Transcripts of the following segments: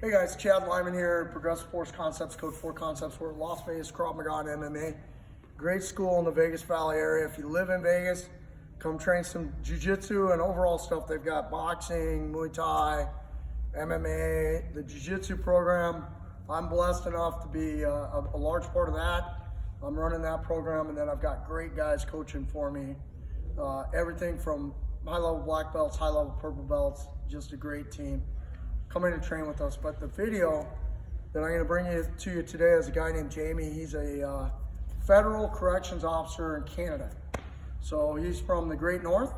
Hey guys, Chad Lyman here, Progressive Force Concepts, Code 4 Concepts. We're at Las Vegas Krav Maga and MMA. Great school in the Vegas Valley area. If you live in Vegas, come train some jiu-jitsu and overall stuff. They've got boxing, Muay Thai, MMA, the jiu-jitsu program. I'm blessed enough to be a large part of that. I'm running that program, and then I've got great guys coaching for me. Everything from high-level black belts, high-level purple belts, just a great team. Come in and train with us. But the video that I'm going to bring to you today is a guy named Jamie. He's a federal corrections officer in Canada. So he's from the Great North.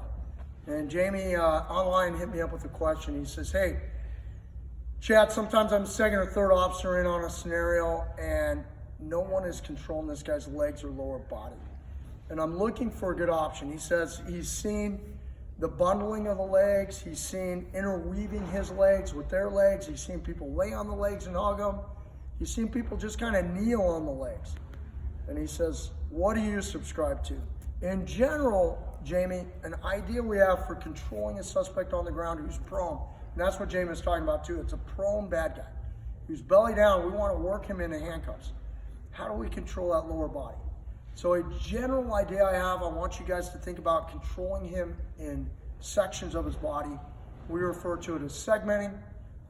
And Jamie online hit me up with a question. He says, hey, Chad, sometimes I'm second or third officer in on a scenario and no one is controlling this guy's legs or lower body. And I'm looking for a good option. He says he's seen the bundling of the legs. He's seen interweaving his legs with their legs. He's seen people lay on the legs and hug them. He's seen people just kind of kneel on the legs. And he says, what do you subscribe to? In general, Jamie, an idea we have for controlling a suspect on the ground who's prone, and that's what Jamie is talking about too. It's a prone bad guy who's belly down. We want to work him into handcuffs. How do we control that lower body? So a general idea I have, I want you guys to think about controlling him in sections of his body. We refer to it as segmenting.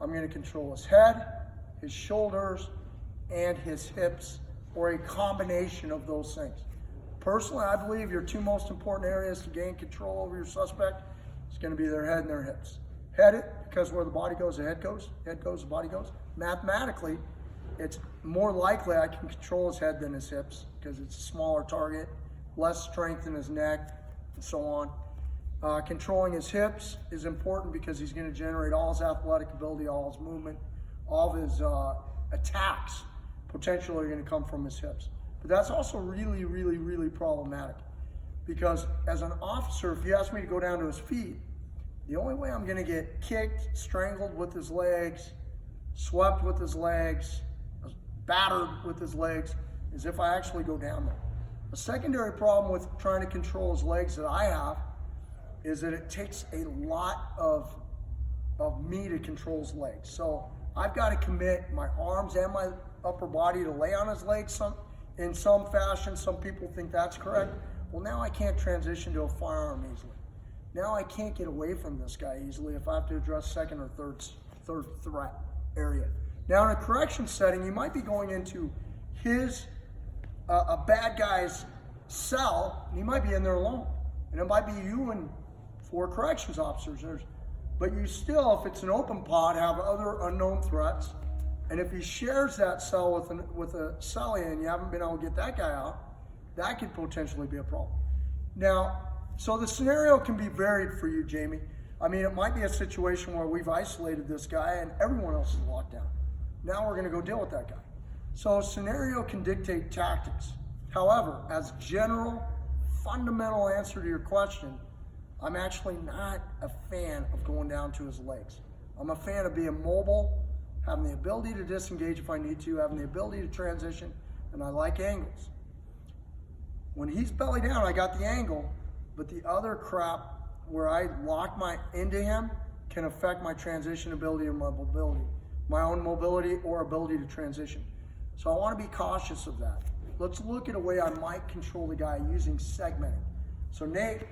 I'm going to control his head, his shoulders, and his hips, or a combination of those things. Personally, I believe your two most important areas to gain control over your suspect is going to be their head and their hips. Head, because where the body goes, the head goes. Head goes, the body goes. Mathematically, it's more likely I can control his head than his hips because it's a smaller target, less strength in his neck, and so on. Controlling his hips is important because he's going to generate all his athletic ability, all his movement, all of his attacks potentially are going to come from his hips. But that's also really, really, really problematic because as an officer, if you ask me to go down to his feet, the only way I'm going to get kicked, strangled with his legs, swept with his legs, battered with his legs, is if I actually go down there. A secondary problem with trying to control his legs that I have is that it takes a lot of me to control his legs. So I've got to commit my arms and my upper body to lay on his legs in some fashion. Some people think that's correct. Well, now I can't transition to a firearm easily. Now I can't get away from this guy easily if I have to address second or third threat area. Now in a correction setting, you might be going into a bad guy's cell, and he might be in there alone. And it might be you and 4 corrections officers. But you still, if it's an open pod, have other unknown threats. And if he shares that cell with a cellie and you haven't been able to get that guy out, that could potentially be a problem. Now, so the scenario can be varied for you, Jamie. I mean, it might be a situation where we've isolated this guy and everyone else is locked down. Now we're going to go deal with that guy. So a scenario can dictate tactics. However, as general, fundamental answer to your question, I'm actually not a fan of going down to his legs. I'm a fan of being mobile, having the ability to disengage if I need to, having the ability to transition, and I like angles. When he's belly down, I got the angle, but the other crap where I lock into him can affect my transition ability or my mobility, my own mobility or ability to transition. So I want to be cautious of that. Let's look at a way I might control the guy using segmenting. So Nate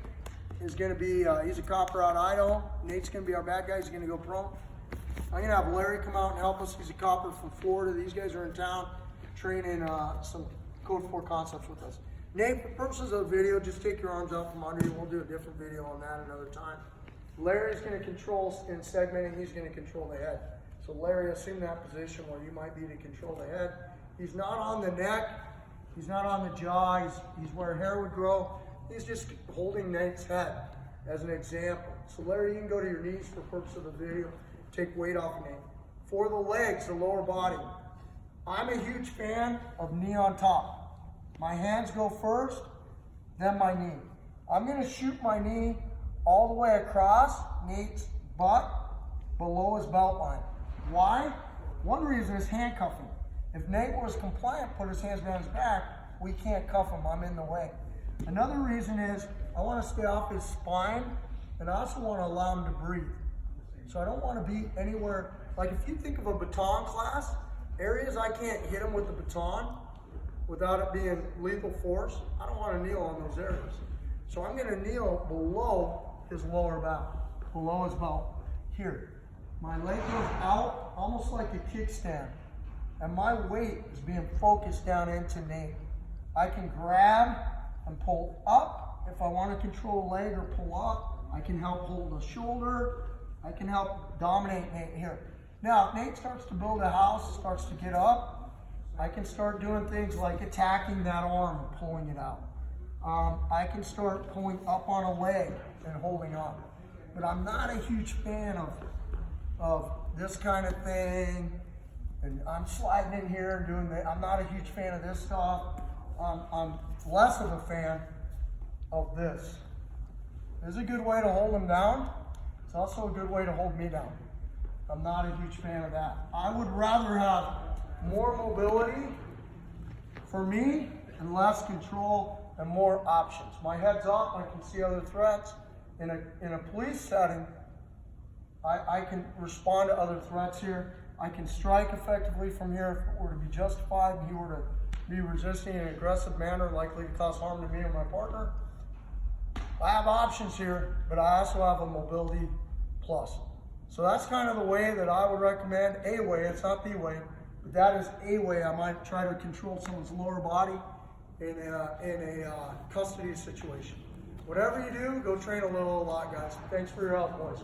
is going to be, he's a copper out of Idaho. Nate's going to be our bad guy. He's going to go prone. I'm going to have Larry come out and help us. He's a copper from Florida. These guys are in town training some Code 4 concepts with us. Nate, for purposes of the video, just take your arms out from under you. We'll do a different video on that another time. Larry's going to control in segmenting. He's going to control the head. So Larry, assume that position where you might be to control the head. He's not on the neck. He's not on the jaw. He's where hair would grow. He's just holding Nate's head as an example. So Larry, you can go to your knees for purpose of the video. Take weight off Nate. For the legs, the lower body, I'm a huge fan of knee on top. My hands go first, then my knee. I'm going to shoot my knee all the way across Nate's butt below his belt line. Why? One reason is handcuffing. If Nate was compliant, put his hands behind his back, we can't cuff him. I'm in the way. Another reason is I want to stay off his spine, and I also want to allow him to breathe. So I don't want to be anywhere Like if you think of a baton class, areas I can't hit him with the baton without it being lethal force, I don't want to kneel on those areas. So I'm going to kneel below his lower back, below his belt, here. My leg goes out almost like a kickstand, and my weight is being focused down into Nate. I can grab and pull up if I want to control a leg or pull up. I can help hold the shoulder. I can help dominate Nate here. Now, if Nate starts to build a house, starts to get up, I can start doing things like attacking that arm and pulling it out. I can start pulling up on a leg and holding on. But I'm not a huge fan of this kind of thing. And I'm sliding in here and doing that. I'm not a huge fan of this stuff. I'm less of a fan of this. This is a good way to hold him down. It's also a good way to hold me down. I'm not a huge fan of that. I would rather have more mobility for me and less control and more options. My head's up, I can see other threats. In a police setting, I can respond to other threats here. I can strike effectively from here if it were to be justified and he were to be resisting in an aggressive manner likely to cause harm to me or my partner. I have options here, but I also have a mobility plus. So that's kind of the way that I would recommend, a way, it's not the way, but that is a way I might try to control someone's lower body in a custody situation. Whatever you do, go train a little, a lot, guys. Thanks for your help, boys.